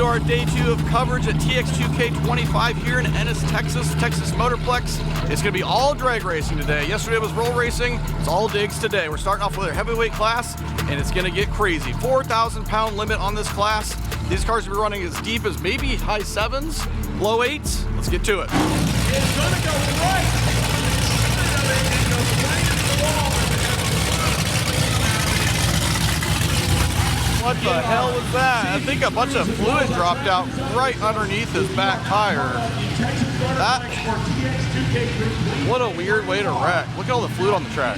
our day 2 of coverage at TX2K25 here in Ennis, Texas Motorplex. It's going to be all drag racing today. Yesterday was roll racing. It's all digs today. We're starting off with our heavyweight class, and it's going to get crazy. 4,000 pound limit on this class. These cars will be running as deep as maybe high 7s, low 8s. Let's get to it. It's going to go right. What the hell was that? I think a bunch of fluid dropped out right underneath his back tire. What a weird way to wreck. Look at all the fluid on the track.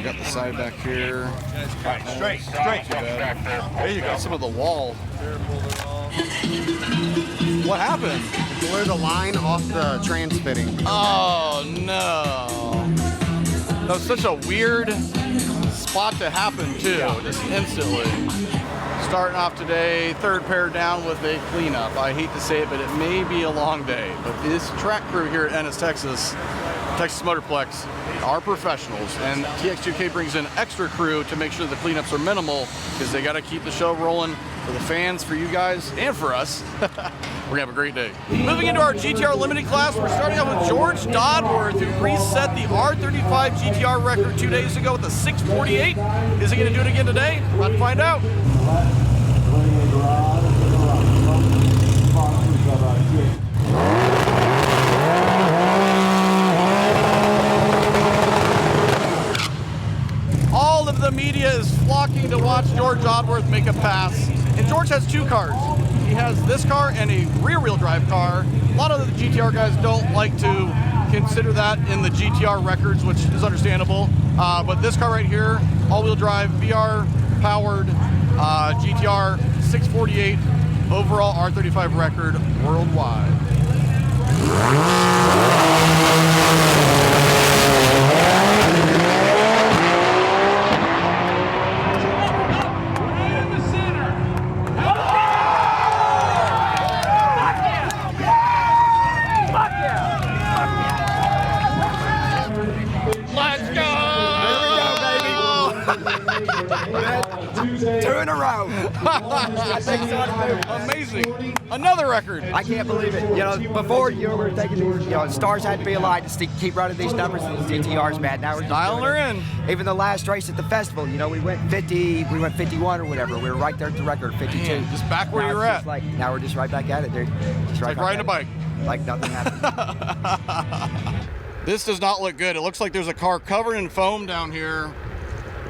Got the side back here. Straight. There you go. Some of the wall. What happened? Blew the line off the trans fitting. Oh no. That was such a weird spot to happen too, just instantly. Starting off today, third pair down with a cleanup. I hate to say it, but it may be a long day. But this track crew here at Ennis, Texas Motorplex are professionals, and TX2K brings in extra crew to make sure the cleanups are minimal because they got to keep the show rolling for the fans, for you guys, and for us. We're gonna have a great day. Moving into our GTR limited class, we're starting out with George Dodworth, who reset the R35 GTR record 2 days ago with a 648. Is he gonna do it again today? We're about to find out. All of the media is flocking to watch George Dodworth make a pass. And George has 2 cars. He has this car and a rear-wheel drive car. A lot of the GTR guys don't like to consider that in the GTR records, which is understandable. But this car right here, all-wheel drive, VR-powered GTR 648 overall R35 record worldwide. Two in a row. Amazing. Another record. I can't believe it. You know, before you were thinking, stars had to be aligned to keep running these numbers, and the GTR's bad. Now we're just dialing her in. Even the last race at the festival, we went 50, we went 51 or whatever. We were right there at the record, 52. Man, just back where you're at. Now we're just right back at it, dude. Just like riding a bike. Like nothing happened. This does not look good. It looks like there's a car covered in foam down here.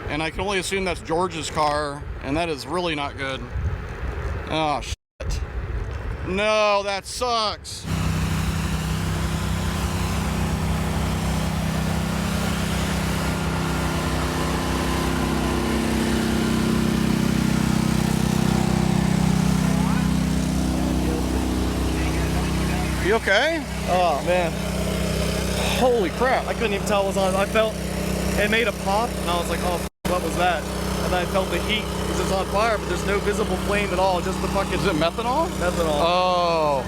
And I can only assume that's George's car, and that is really not good. Oh, shit. No, that sucks. You okay? Oh, man. Holy crap. I couldn't even tell it was on. I felt it made a pop, and I was like, oh, what was that? And then I felt the heat because it's on fire, but there's no visible flame at all, just the fucking... Is it methanol? Methanol. Oh.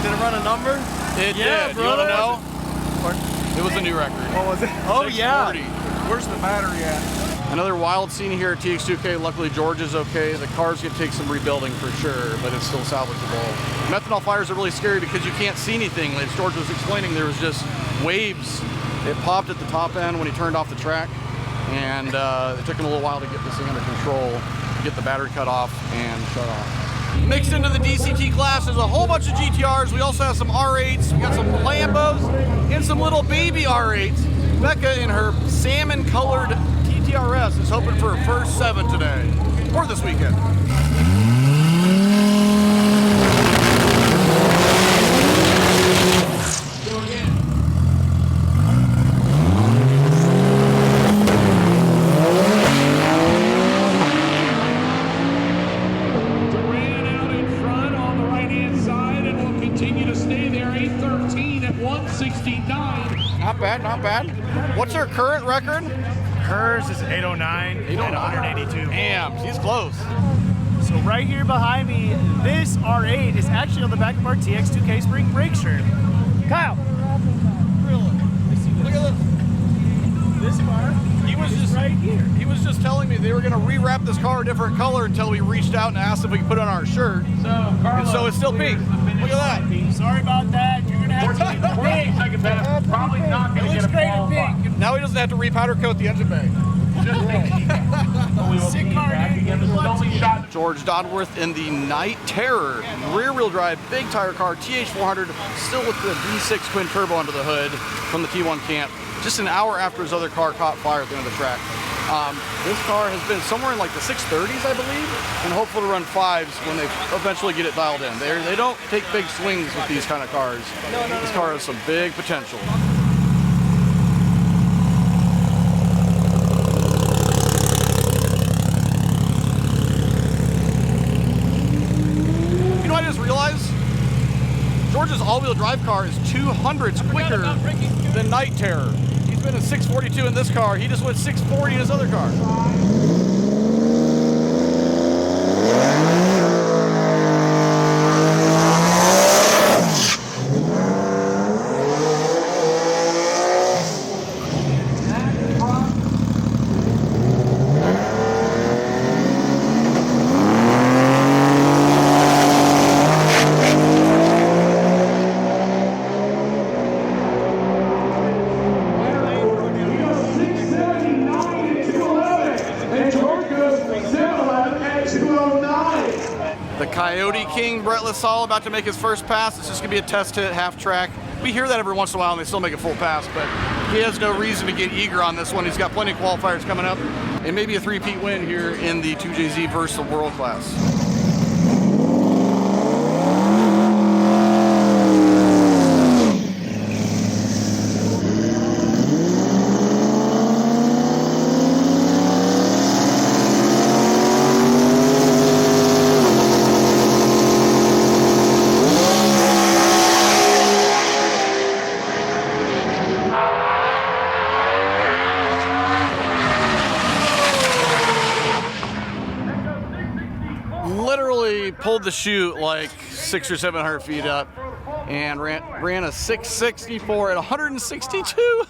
Did it run a number? It yeah, did. brother. You want to know? It was a new record. What was it? Oh, yeah. Where's the battery at? Another wild scene here at TX2K. Luckily, George is okay. The car's going to take some rebuilding for sure, but it's still salvageable. Methanol fires are really scary because you can't see anything. As George was explaining, there was just waves. It popped at the top end when he turned off the track, and it took him a little while to get this thing under control, get the battery cut off and shut off. Mixed into the DCT class, there's a whole bunch of GTRs. We also have some R8s, we got some Lambos, and some little baby R8s. Becca in her salmon-colored TRS is hoping for her first 7 today, or this weekend. Duran out in front on the right-hand side, and will continue to stay there. 8:13 at 1:69. Not bad, not bad. What's her current record? Hers is 809 and 182. Damn, she's close. So right here behind me, this R8 is actually on the back of our TX2K spring brake shirt. Kyle. Look at this. This car is right here. He was just telling me they were going to rewrap this car a different color until we reached out and asked if we could put it on our shirt. And so it's still pink. Look at that. Sorry about that. You're going to have to Pink. Second best. Probably not going to get a ball. Now he doesn't have to repowder coat the engine bay. Sick car, dude. George Dodworth in the Night Terror rear-wheel drive big tire car TH400, still with the V6 twin turbo under the hood from the T1 camp. Just an hour after his other car caught fire at the end of the track. This car has been somewhere in like the 630s, I believe, and hopeful to run 5s when they eventually get it dialed in. They don't take big swings with these kind of cars. This car has some big potential. You know what I just realized? George's all-wheel drive car is 200s quicker than Night Terror. He's been a 642 in this car. He just went 640 in his other car. Coyote King, Brett LaSalle, about to make his first pass. It's just going to be a test hit, half track. We hear that every once in a while and they still make a full pass, but he has no reason to get eager on this one. He's got plenty of qualifiers coming up and maybe a three-peat win here in the 2JZ versus the World class. Literally pulled the chute like 600 or 700 feet up and ran a 664 at 162.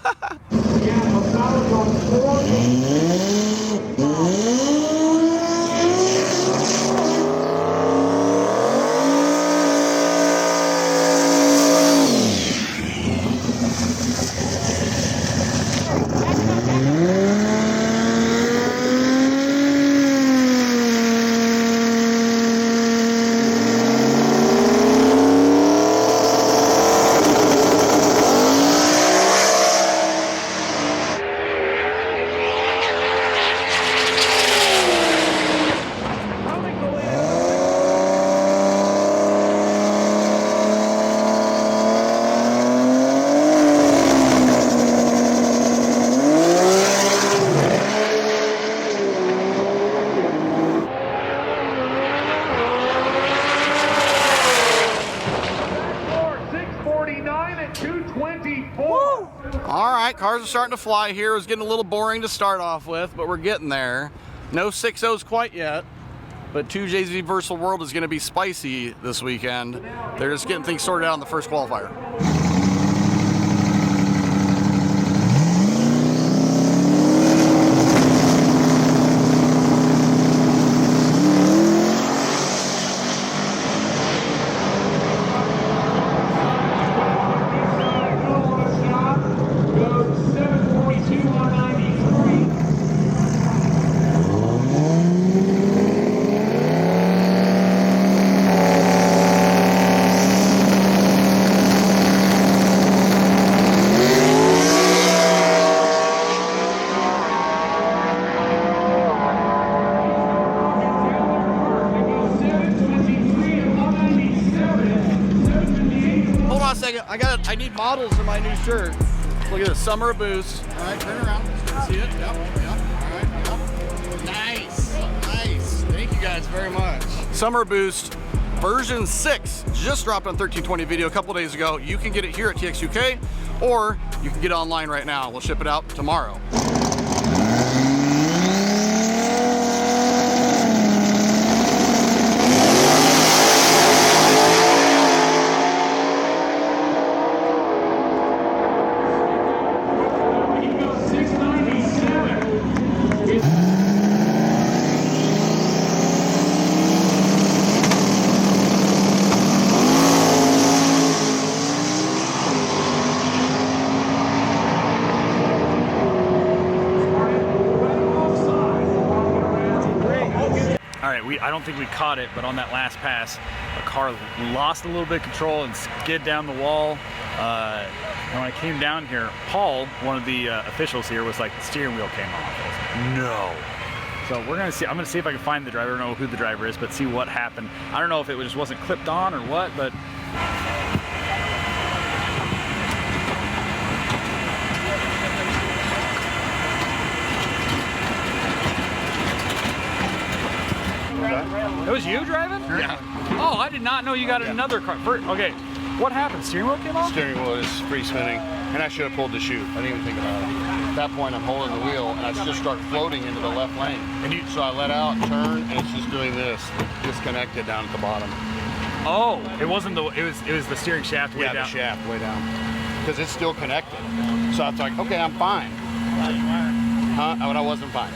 All right, cars are starting to fly here. It was getting a little boring to start off with, but we're getting there. No 6.0s quite yet, but 2JZ versus World is going to be spicy this weekend. They're just getting things sorted out in the first qualifier. I need models for my new shirt. Look at this, Summer of Boost. All right, turn around. See it? Yep. All right, yep. Nice. Thank you guys very much. Summer Boost version 6 just dropped on 1320 video a couple days ago. You can get it here at TX2K, or you can get it online right now. We'll ship it out tomorrow. I don't think we caught it, but on that last pass, the car lost a little bit of control and skid down the wall. And when I came down here, Paul, one of the officials here, was like, the steering wheel came off. I was like, no. So we're gonna see. I'm gonna see if I can find the driver. I don't know who the driver is, but see what happened. I don't know if it just wasn't clipped on or what, but. It was you driving? Yeah. Oh, I did not know you got another car. Okay, what happened? Steering wheel came off? Steering wheel is free spinning, and I should have pulled the chute. I didn't even think about it. At that point, I'm holding the wheel, and I just start floating into the left lane. So I let out, turn, and it's just doing this, disconnected down at the bottom. Oh, it wasn't the. It was the steering shaft way down. Yeah, the shaft way down, because it's still connected. So I was like, okay, I'm fine. Huh? But I wasn't fine.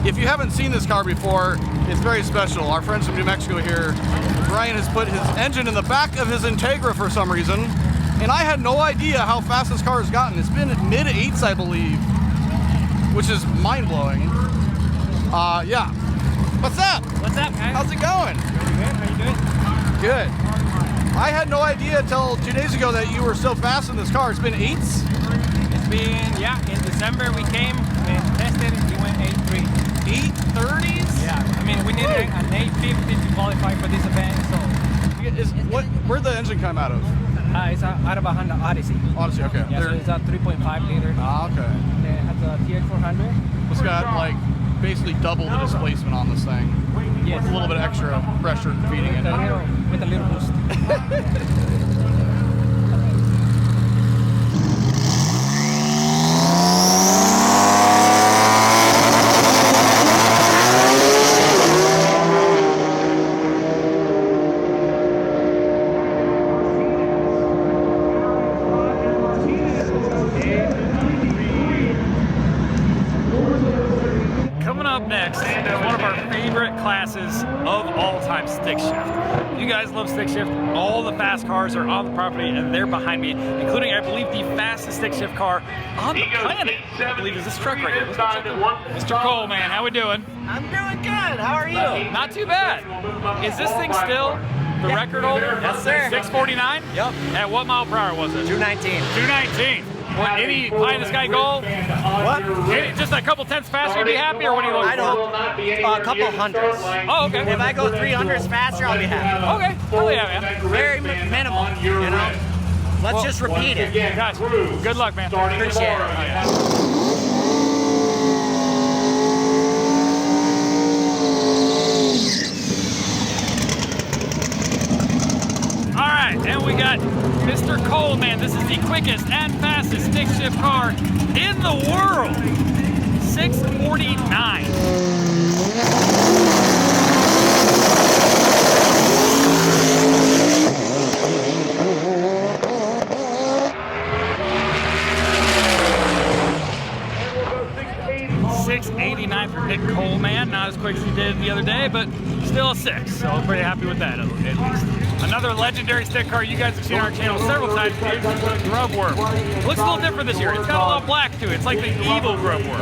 If you haven't seen this car before, it's very special. Our friends from New Mexico here, Brian has put his engine in the back of his Integra for some reason, and I had no idea how fast this car has gotten. It's been at mid-8s, I believe, which is mind-blowing. Yeah. What's up? What's up, guys? How's it going? Pretty good. How you doing? Good. I had no idea until 2 days ago that you were so fast in this car. It's been 8s? It's been, yeah, in December we came and tested it. We went 8.3. 830s? Yeah, I mean, we needed an 850 to qualify for this event, so. Where'd the engine come out of? It's out of a Honda Odyssey. Odyssey, okay. Yeah, so it's a 3.5 liter. Ah, okay. And it has a TX400. It's got like basically double the displacement on this thing. Yes. With a little bit of extra pressure feeding in it. With a little boost. Classes of all time, stick shift. You guys love stick shift. All the fast cars are on the property and they're behind me, including, I believe, the fastest stick shift car on the planet. I believe is this truck right here. Mr. Cole, man, how we doing? I'm doing good. How are you? Not too bad. Is this thing still the record holder? Yes, sir. 649? Yep. At what mile per hour was it? 219. 219. What, any pie in the sky goal? What? Just a couple tenths faster, you'd be happy, or what do you look for? I'd hope a couple hundreds. Oh, okay. If I go 300s faster, I'll be happy. Okay. Oh, yeah, man. Very minimal, you know? Let's just repeat it. Guys, good luck, man. Appreciate it. Oh, yeah. And we got Mr. Coleman. This is the quickest and fastest stick shift car in the world. 649. $689 for Nick Coleman. Not as quick as he did the other day, but still a 6. So I'm pretty happy with that at least. Another legendary stick car you guys have seen on our channel several times, the Grub Worm. It looks a little different this year. It's got a lot of black to it. It's like the evil Grub Worm.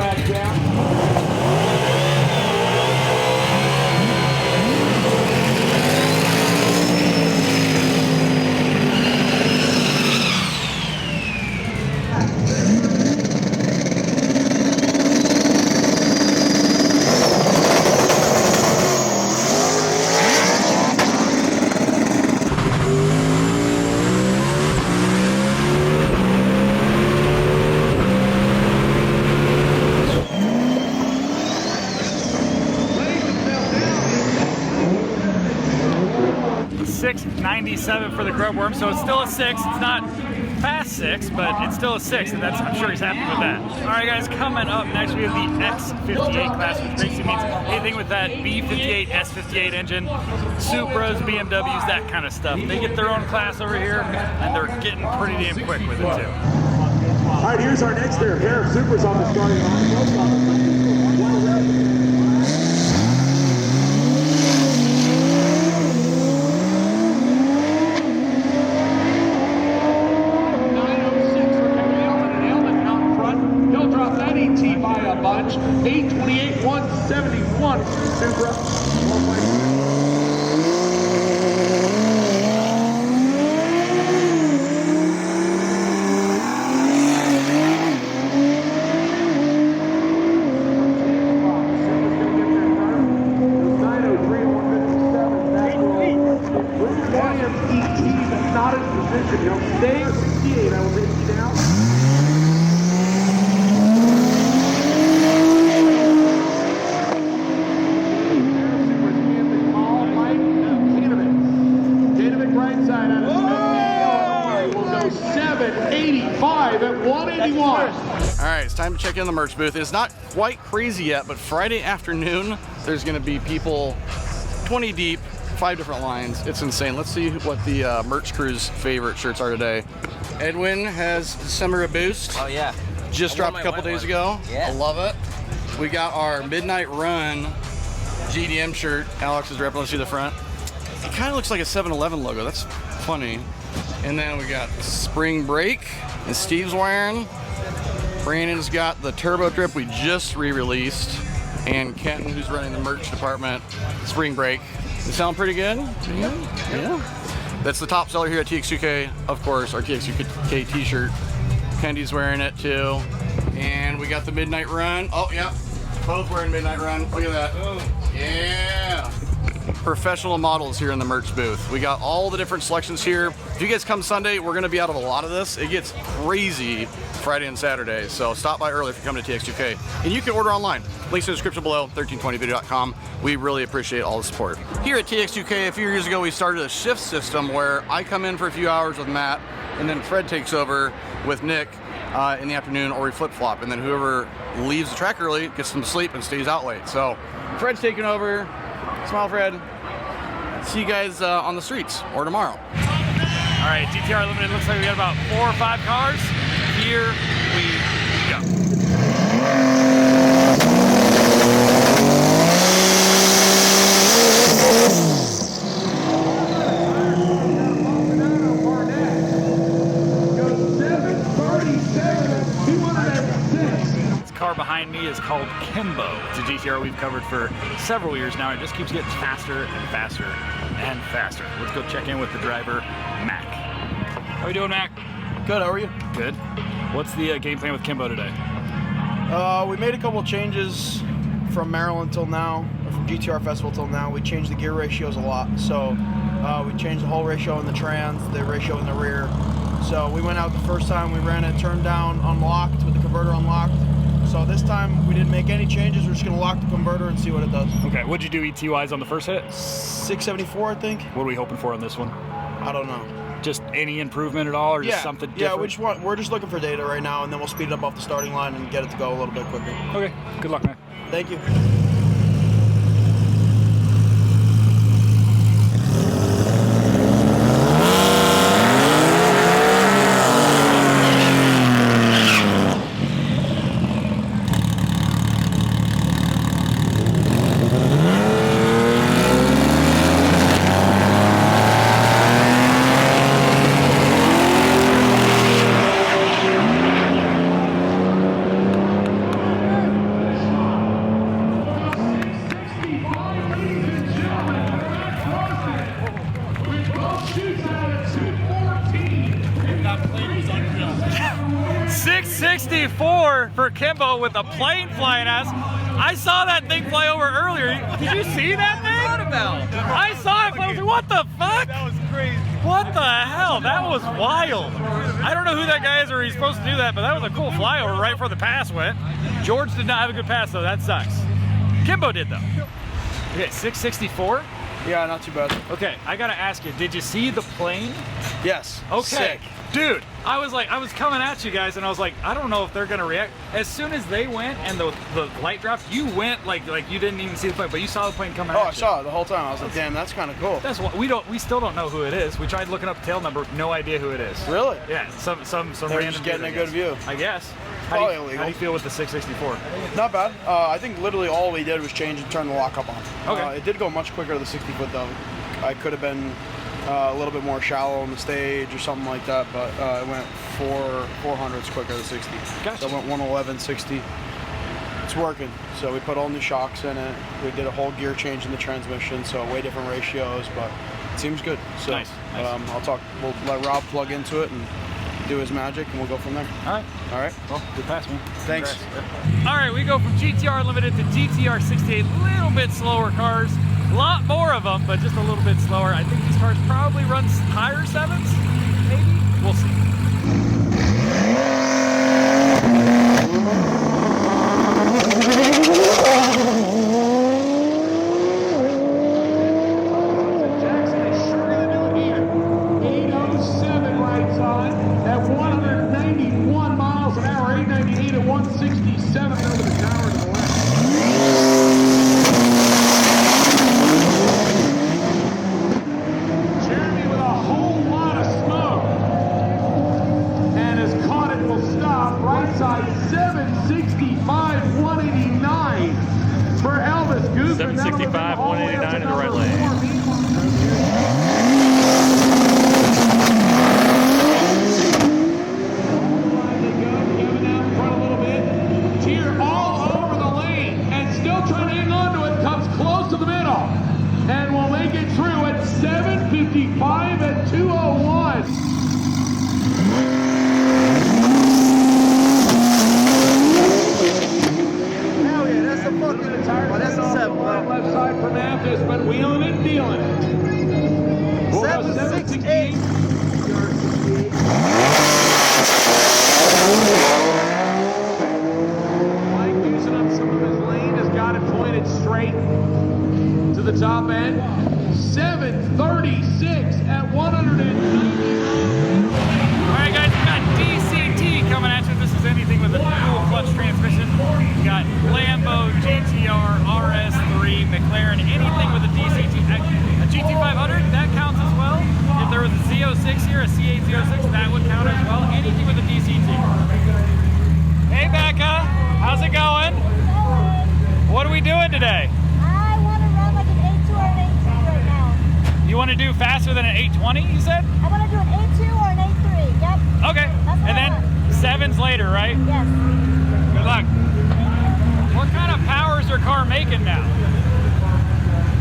697 for the grub worm, so it's still a 6. It's not fast 6, but it's still a 6, and I'm sure he's happy with that. All right, guys, coming up next, we have the X58 class, which basically means anything with that B58, S58 engine, Supras, BMWs, that kind of stuff. They get their own class over here, and they're getting pretty damn quick with it, too. All right, here's our next pair of Supers on the starting line. By a bunch, 828, 171 Supra. Not in position, you'll stay at 68. I will take you down. At 181. All right, it's time to check in the merch booth. It's not quite crazy yet, but Friday afternoon, there's going to be people 20 deep, 5 different lines. It's insane. Let's see what the merch crew's favorite shirts are today. Edwin has December Boost. Oh yeah. Just dropped a couple days ago. Yeah. I love it. We got our Midnight Run GDM shirt. Alex is repping. Let's see the front. It kind of looks like a 7-Eleven logo. That's funny. And then we got Spring Break, and Steve's wearing. Brandon's got the Turbo Drip we just re-released, and Kenton, who's running the merch department, Spring Break. They sound pretty good? Yeah. That's the top seller here at TX2K, of course, our TX2K t-shirt. Kendy's wearing it too. And we got the Midnight Run. Oh, yeah, both wearing Midnight Run. Look at that. Yeah. Professional models here in the merch booth. We got all the different selections here. If you guys come Sunday, we're gonna be out of a lot of this. It gets crazy Friday and Saturday, so stop by early if you come to TX2K. And you can order online. Links in the description below, 1320video.com. We really appreciate all the support. Here at TX2K, a few years ago, we started a shift system where I come in for a few hours with Matt, and then Fred takes over with Nick in the afternoon, or we flip-flop, and then whoever leaves the track early gets some sleep and stays out late. So Fred's taking over. Smile, Fred. See you guys on the streets or tomorrow. All right, GTR Limited, looks like we got about 4 or 5 cars. Here we go. This car behind me is called Kimbo. It's a GTR we've covered for several years now. It just keeps getting faster and faster and faster. Let's go check in with the driver, Mac. How are you doing, Mac? Good, how are you? Good. What's the game plan with Kimbo today? We made a couple changes from Maryland till now, or from GTR Festival till now. We changed the gear ratios a lot. So we changed the whole ratio in the trans, the ratio in the rear. So we went out the first time, we ran it turned down, unlocked, with the converter unlocked. So this time we didn't make any changes. We're just gonna lock the converter and see what it does. Okay, what'd you do ET-wise on the first hit? 674, I think. What are we hoping for on this one? I don't know. Just any improvement at all, or just something different? Yeah, we're just looking for data right now, and then we'll speed it up off the starting line and get it to go a little bit quicker. Okay, good luck, man. Thank you. For Kimbo with a plane flying at us. I saw that thing fly over earlier. Did you see that thing? I saw it. I was like, what the fuck? That was crazy. What the hell? That was wild. I don't know who that guy is or he's supposed to do that, but that was a cool flyover right before the pass went. George did not have a good pass though. That sucks. Kimbo did though. Okay, 664. Yeah, not too bad. Okay, I gotta ask you, did you see the plane? Yes. Okay. Sick. Dude, I was coming at you guys and I was like, I don't know if they're gonna react. As soon as they went and the light dropped, you went like you didn't even see the plane, but you saw the plane coming at you. I saw it the whole time. I was like, damn, that's kind of cool. That's what we still don't know who it is. We tried looking up tail number, no idea who it is. Really? Yeah, some They're random just getting dude, a good view. I guess. Probably How illegal. do you feel with the 664? Not bad. I think literally all we did was change and turn the lock up on. Okay. It did go much quicker to the 60 foot though. I could have been a little bit more shallow on the stage or something like that, but it went 400s quicker to 60. Gotcha. So it went 111, 60. It's working. So we put all new shocks in it. We did a whole gear change in the transmission, so way different ratios, but it seems good. So Nice. we'll let Rob plug into it and do his magic, and we'll go from there. All right. All right. Well, good pass, man. Thanks. Congrats. All right, we go from GTR Limited to GTR 68, a little bit slower cars. A lot more of them, but just a little bit slower. I think these cars probably run higher sevens, maybe? We'll see. Jackson is sure going to do it here. 807 right side at 191 miles an hour. 898 at 167 over the tower to the left. Jeremy with a whole lot of smoke. And has caught it, will stop. Right side 765, 189 for Elvis Guzman. 765, 189 in the right lane. All over the lane and still trying to hang on to it, comes close to the middle and will make it through at 7:55 at 2:01. Hell yeah, that's a fucking tire. That's a 7. Left side for Mathis, but wheeling it and dealing it. 768. Mike using up some of his lane, has got it pointed straight to the top end. 736 at 190. All right, guys, we got DCT coming at you. This is anything with a dual clutch transmission. We got Lambo, GTR, RS3, McLaren, anything with a DCT. A GT500, that counts as well. If there was a Z06 here, a C806, that would count as well. Anything with a DCT. Hey, Becca, how's it going? What are we doing today? I want to run like an 8.2 or an 8.3 right now. You want to do faster than an 820, you said? I want to do an 8.2 or an 8.3, yep. Okay, That's what and I then want. sevens later, right? Yes. Good luck. What kind of power is your car making now?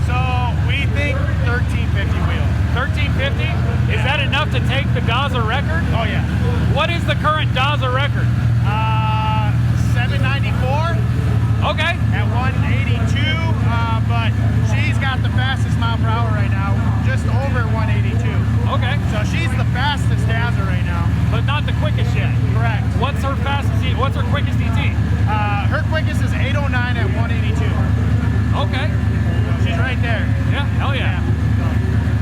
So we think 1350 wheel. 1350? Is that enough to take the Daza record? Oh yeah. What is the current Daza record? 794 Okay. at 182, but she's got the fastest mile per hour right now, just over 182. Okay. So she's the fastest Daza right now. But not the quickest yet. Correct. What's her fastest? What's her quickest DT? Her quickest is 809 at 182. Okay. She's right there. Yeah. Hell yeah.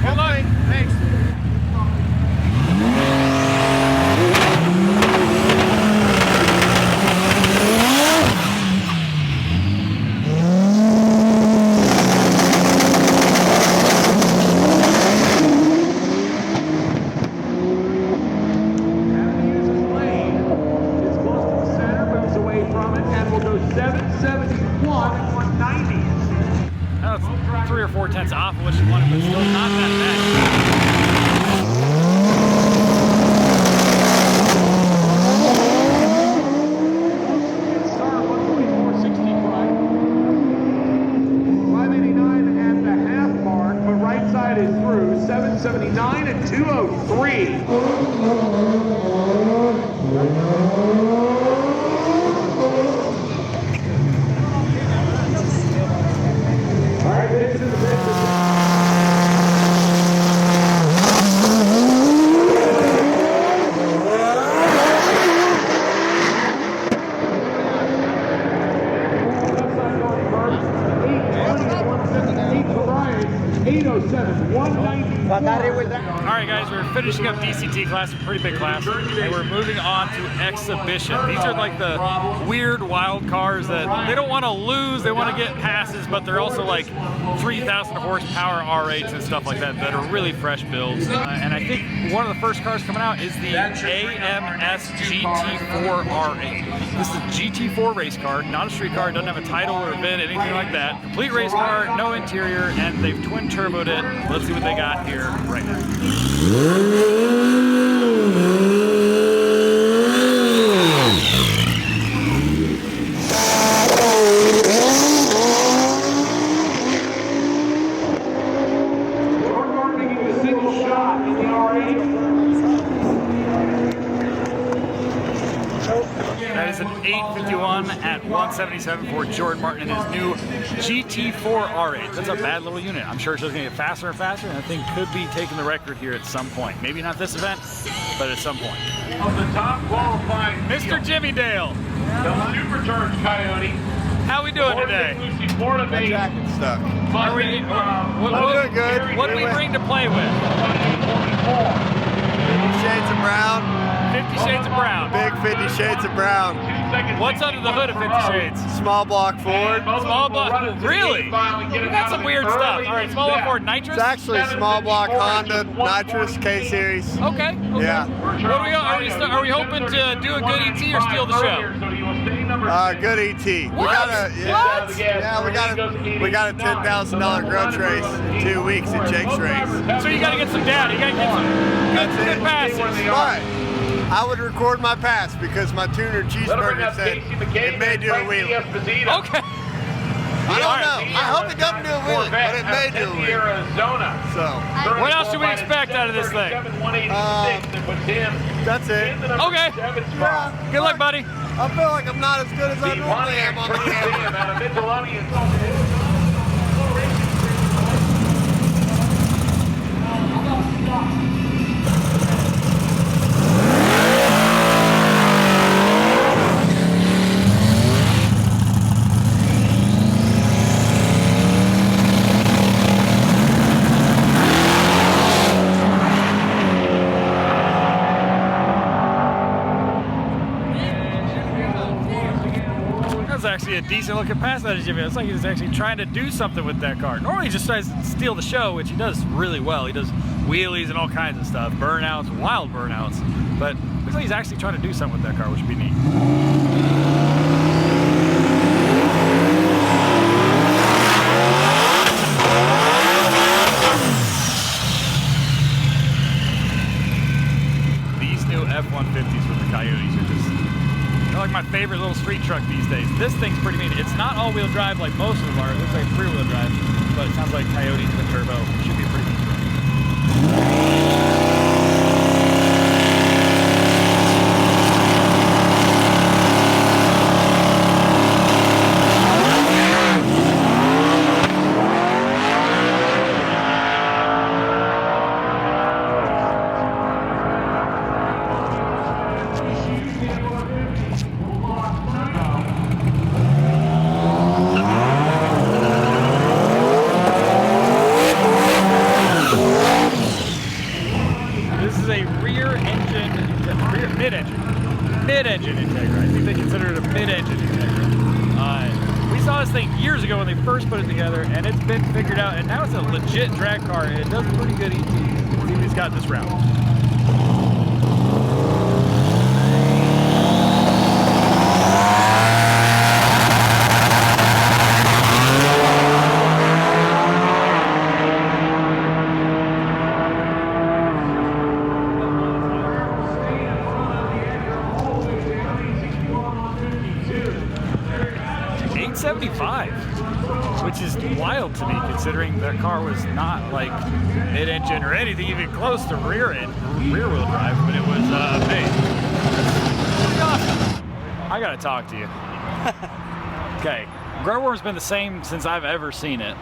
Good luck. Thanks. It's close to the center, moves away from it, and will go 771 at 190. That's 3 or 4 tenths off of what she wanted, but still not that bad. Star 144.65. 589 at the half mark, but right side is through. 779 at 203. All right, this is the All right, guys, we're finishing up DCT class, a pretty big class, and we're moving on to exhibition. These are like the weird, wild cars that they don't want to lose, they want to get passes, but they're also like 3,000 horsepower R8s and stuff like that are really fresh builds. And I think one of the first cars coming out is the AMS GT4 R8. This is a GT4 race car, not a street car, doesn't have a title or a VIN, anything like that. Complete race car, no interior, and they've twin turboed it. Let's see what they got here right now. That is an 851 at 177 for Jordan Martin and his new GT4 R8. That's a bad little unit. I'm sure it's just going to get faster and faster, and I think could be taking the record here at some point. Maybe not this event, but at some point. Of the top qualifying Mr. Jimmy Dale. The supercharged Coyote. How we doing today? My jacket's stuck. Are we, doing good. What do we bring to play with? 50 Shades of Brown. 50 Shades of Brown. Big 50 Shades of Brown. What's under the hood of 50 Shades? Small block Ford. Small block, really? We got some weird stuff. All right, small block Ford nitrous? It's actually a small block Honda nitrous K-Series. Okay. Yeah. Are we hoping to do a good ET or steal the show? Good ET. What? We got a $10,000 grudge race in 2 weeks at Jake's race. So you got to get some data. You got to get some good passes. But I would record my pass because my tuner cheeseburger said it may do a wheelie. Okay. I don't know. I hope it doesn't do a wheelie, but it may do a wheelie. So, what else should we expect out of this thing? That's it. Okay. Yeah. Good luck, buddy. I feel like I'm not as good as I normally am on the camera. Actually a decent looking pass out of Jimmy. It's like he's actually trying to do something with that car. Normally he just tries to steal the show, which he does really well. He does wheelies and all kinds of stuff, burnouts, wild burnouts. But looks like he's actually trying to do something with that car, which would be neat. These new F-150s with the Coyotes are just like my favorite little street truck these days. This thing's pretty mean. It's not all-wheel drive like most of them are. It looks like three-wheel drive, but it sounds like Coyote twin turbo. Should be a pretty neat truck. Mid-engine Integra. I think they consider it a mid-engine Integra. We saw this thing years ago when they first put it together, and it's been figured out, and now it's a legit drag car, and it does pretty good ET. See what he's got this round. Which is wild to me considering that car was not like mid-engine or anything even close to rear-wheel drive, but it was hey, pretty awesome. I gotta talk to you. Okay, Grow Worm's been the same since I've ever seen it.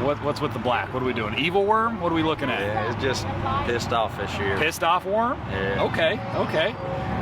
What's with the black? What are we doing? Evil Worm? What are we looking at? Yeah, it's just pissed off this year. Pissed off worm? Yeah. Okay.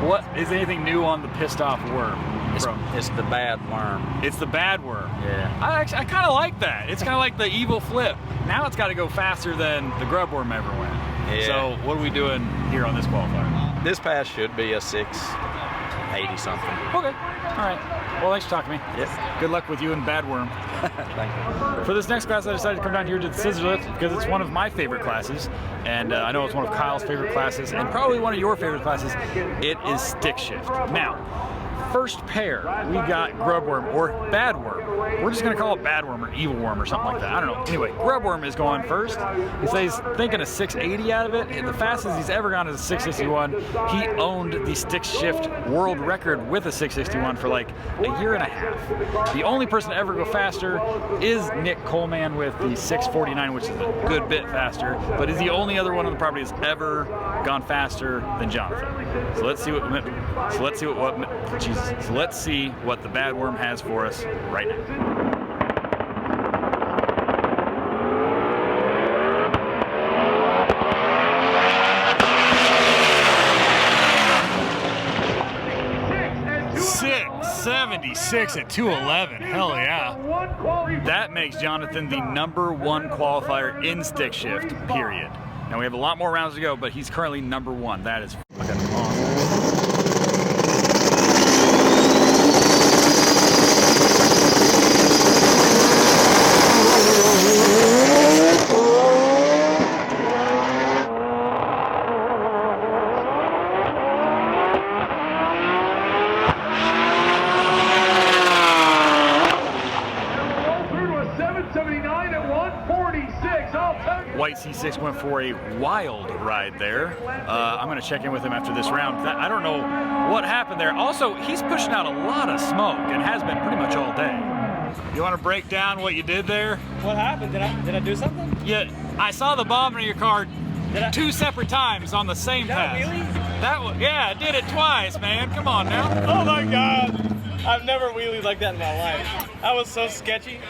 What is anything new on the pissed off worm? It's the bad worm. It's the bad worm. Yeah. I kind of like that. It's kind of like the evil flip. Now it's got to go faster than the grub worm ever went. Yeah. So what are we doing here on this qualifier? This pass should be a 680 something. Okay. All right. Well, thanks for talking to me. Yes. Good luck with you and bad worm. Thank you. For this next class, I decided to come down here to the scissor lift because it's one of my favorite classes, and I know it's one of Kyle's favorite classes, and probably one of your favorite classes. It is stick shift. Now, first pair, we got grub worm or bad worm. We're just gonna call it bad worm or evil worm or something like that. I don't know. Anyway, grub worm is going first. He says he's thinking a 680 out of it. And the fastest he's ever gone is a 661. He owned the stick shift world record with a 661 for like a year and a half. The only person to ever go faster is Nick Coleman with the 649, which is a good bit faster, but is the only other one on the property that's ever gone faster than Jonathan. So let's see what the bad worm has for us right now. 676 at 211. Hell yeah. That makes Jonathan the #1 qualifier in stick shift, period. Now we have a lot more rounds to go, but he's currently #1. That is fucking awesome. White C6 went for a wild ride there. I'm going to check in with him after this round. I don't know what happened there. Also, he's pushing out a lot of smoke and has been pretty much all day. You want to break down what you did there? What happened? Did I do something? Yeah, I saw the bomb in your car 2 separate times on the same pass. Really? Yeah, I did it twice, man. Come on now. Oh my God. I've never wheelied like that in my life. That was so sketchy.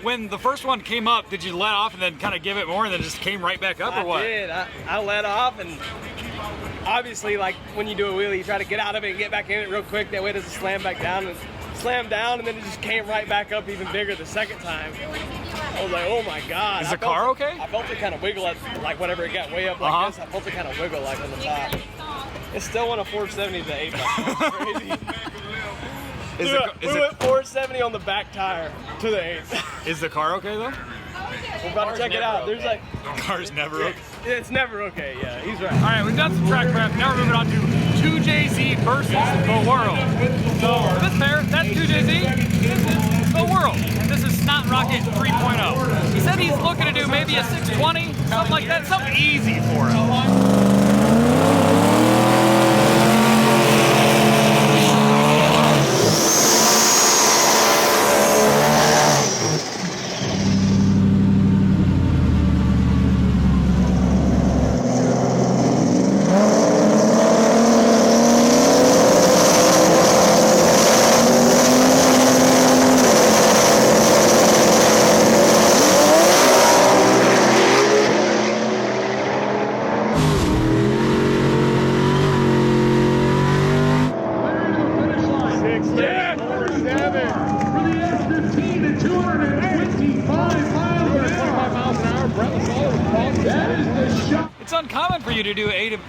When the first one came up, did you let off and then kind of give it more and then just came right back up, or what? I did. I let off, and obviously, like when you do a wheelie, you try to get out of it and get back in it real quick. That way it doesn't slam back down. And slammed down, and then it just came right back up even bigger the second time. I was like, oh my God. Is the car okay? I felt it kind of wiggle at, like whenever it got way up like this, I felt it kind of wiggle like on the top. It still went a 470 to 8. That's crazy. We went 470 on the back tire to the 8. Is the car okay though? We're about to check it out. There's like the car's never okay. It's never okay. Yeah, he's right. All right, we've done some track prep. Now we're moving on to 2JZ versus the world. So this pair, that's 2JZ. This is the world. This is Snot Rocket 3.0. He said he's looking to do maybe a 620, something like that, something easy for him.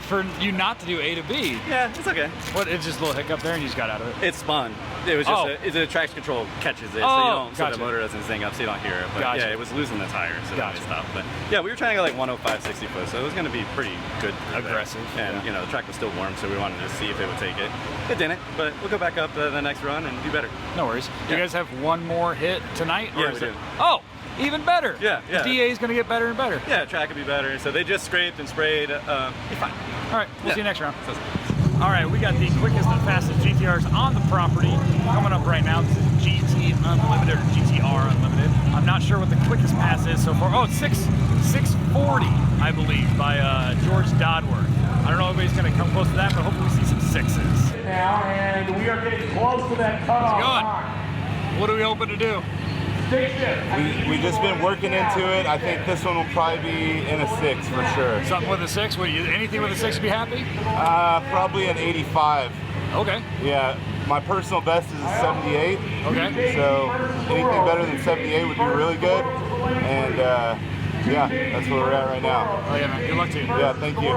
For you not to do A to B. Yeah, it's okay. What? It's just a little hiccup there and you just got out of it? It spun. It was just the traction control catches it, so the motor doesn't zing up, so you don't hear it. But yeah, it was losing the tire, so it stopped. But yeah, we were trying to go like 105, 60 foot, so it was going to be pretty good. Aggressive. And you know, the track was still warm, so we wanted to see if it would take it. It didn't, but we'll go back up the next run and do better. No worries. Do you guys have one more hit tonight? Yeah, we do. Oh! Even better. Yeah. The DA is going to get better and better. Yeah, track will be better. So they just scraped and sprayed. Be fine. All right, we'll see you next round. All right, we got the quickest and fastest GTRs on the property coming up right now. This is GT Unlimited or GTR Unlimited. I'm not sure what the quickest pass is so far. Oh, it's 640, I believe, by George Dodworth. I don't know if anybody's going to come close to that, but hopefully we see some 6s. Now, and we are getting close to that cutoff. How's it going? What are we hoping to do? We've just been working into it. I think this one will probably be in a 6 for sure. Something with a 6? Anything with a 6 would be happy? Probably an 85. Okay. Yeah, My personal best is a 78. Okay. So anything better than 78 would be really good. And yeah, that's where we're at right now. Oh yeah, man. Good luck to you. Yeah, thank you.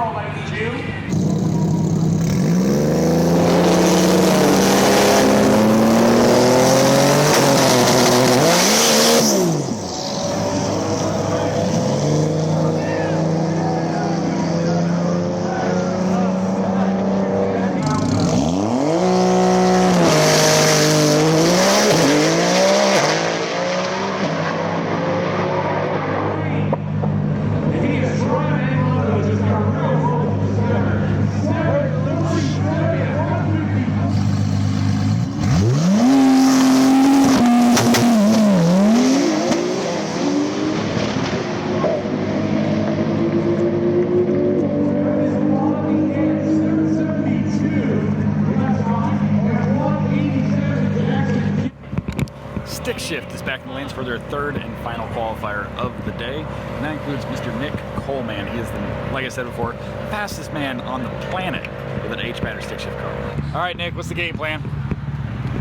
Stick Shift is back in the lanes for their third and final qualifier of the day, and that includes Mr. Nick Coleman. He is, like I said before, fastest man on the planet with an H-pattern stick shift car. All right, Nick, what's the game plan?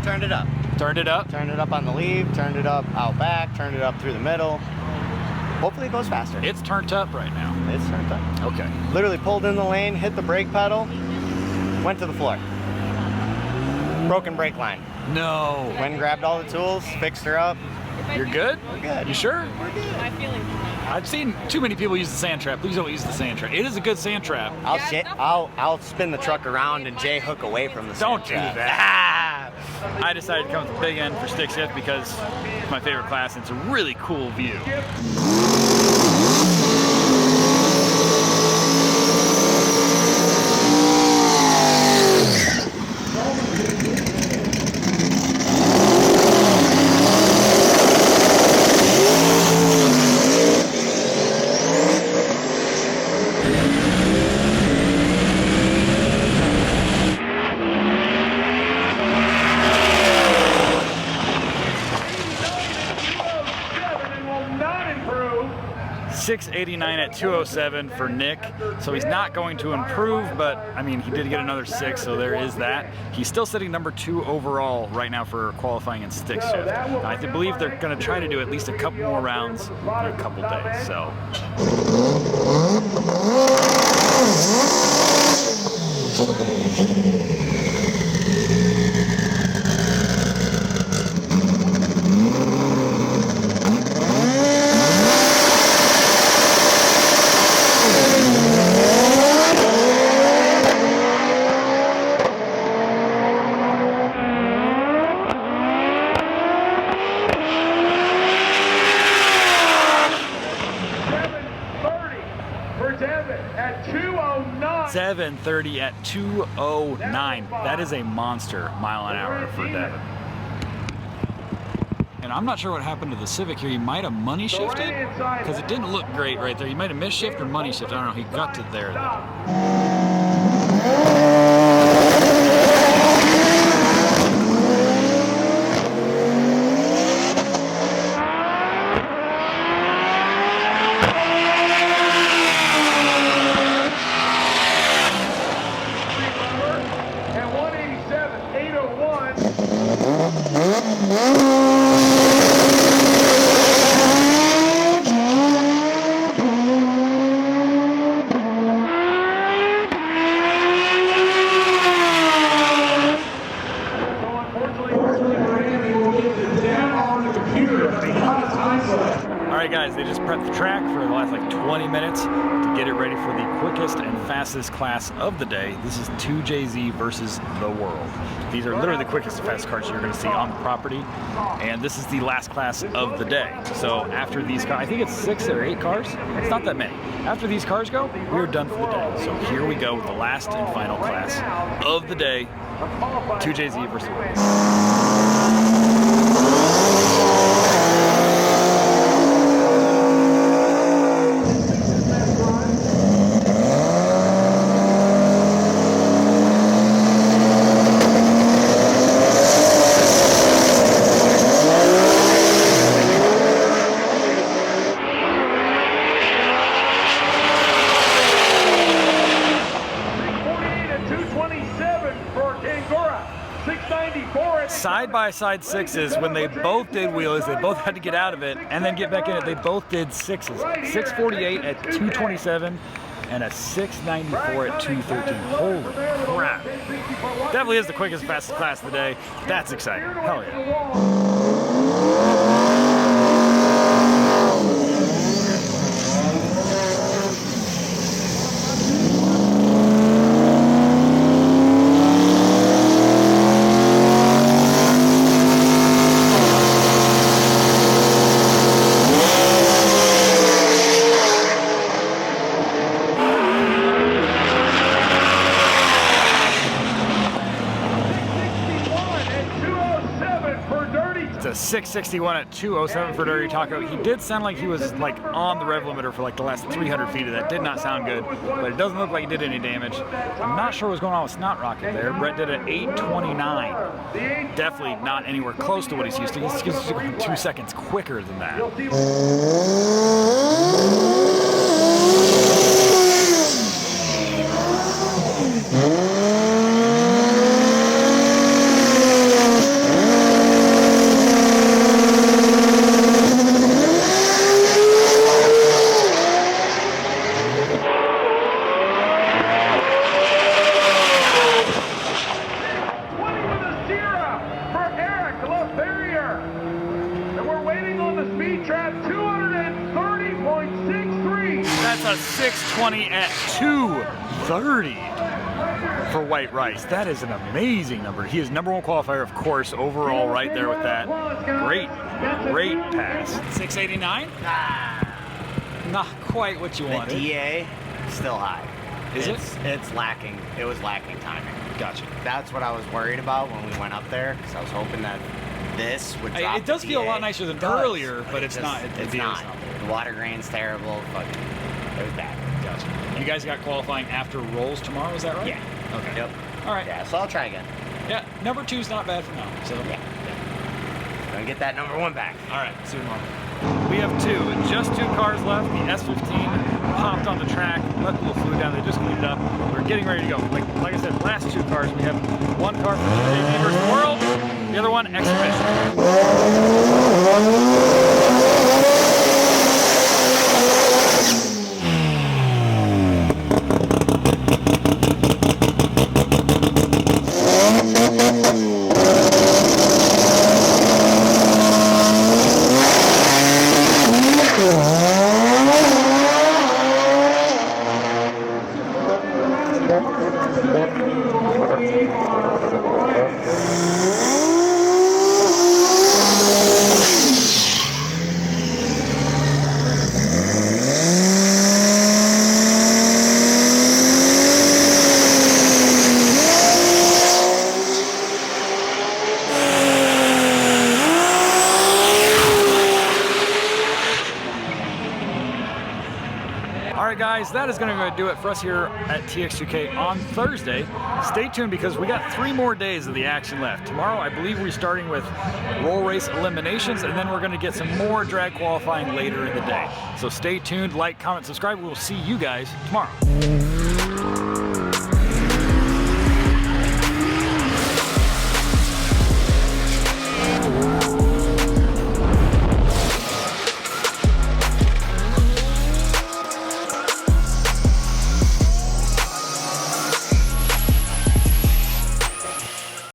Turned it up. Turned it up? Turned it up on the lead, turned it up out back, turned it up through the middle. Hopefully it goes faster. It's turned up right now. It's turned up. Okay. Literally pulled in the lane, hit the brake pedal, went to the floor. Broken brake line. No. Went and grabbed all the tools, fixed her up. You're good? We're good. You sure? We're good. My feelings. I've seen too many people use the sand trap. Please don't use the sand trap. It is a good sand trap. I'll spin the truck around and J-hook away from the sand Don't do trap. that. I decided to come with the big end for stick shift because it's my favorite class and it's a really cool view. 689 at 207 for Nick, so he's not going to improve, but I mean, he did get another 6, so there is that. He's still sitting number 2 overall right now for qualifying in stick shift. I believe they're going to try to do at least a couple more rounds in a couple days, so. 730 at 209. That is a monster mile an hour for Devin. And I'm not sure what happened to the Civic here. He might have money shifted because it didn't look great right there. He might have missed shift or money shift. I don't know. He got to there though. They just prepped the track for the last like 20 minutes to get it ready for the quickest and fastest class of the day. This is 2JZ versus the world. These are literally the quickest and fastest cars you're going to see on the property, and this is the last class of the day. So after these cars, I think it's 6 or 8 cars. It's not that many. After these cars go, we're done for the day. So here we go with the last and final class of the day, 2JZ versus the world. side-by-side sixes, when they both did wheelies, they both had to get out of it and then get back in it. They both did sixes. 648 at 227 and a 694 at 213. Holy crap. Definitely is the quickest, fastest class of the day. That's exciting. Hell yeah. It's a 661 at 207 for Dirty Taco. He did sound like he was like on the rev limiter for like the last 300 feet of that. Did not sound good, but it doesn't look like he did any damage. I'm not sure what's going on with Snot Rocket there. Brett did an 829. Definitely not anywhere close to what he's used to. He's used to going 2 seconds quicker than that. That's a 620 at 230 for White Rice. That is an amazing number. He is #1 qualifier, of course, overall right there with that. Great pass. 689? Not quite what you wanted. The DA, still high. Is it? It's lacking. It was lacking timing. Gotcha. That's what I was worried about when we went up there, because I was hoping that this would drop. It does the feel a DA. lot nicer than It does, earlier, but it's just- not. It's not. The water grain's terrible. Fucking, it was bad. Gotcha. You guys got qualifying after rolls tomorrow, is that right? Yeah. Okay. Yep. All right. Yeah, so I'll try again. Yeah, number 2's not bad for now. So yeah. Gonna get that #1 back. All right. See you tomorrow. We have just two cars left. The S15 popped on the track, let the little fluid down. They just cleaned it up. We're getting ready to go. Like I said, last two cars. We have one car for JV versus the World, the other one Exhibition. Guys, that is going to do it for us here at TX2K on Thursday. Stay tuned because we got 3 more days of the action left. Tomorrow, I believe we're starting with roll race eliminations, and then we're going to get some more drag qualifying later in the day. So stay tuned, like, comment, subscribe. We'll see you guys tomorrow.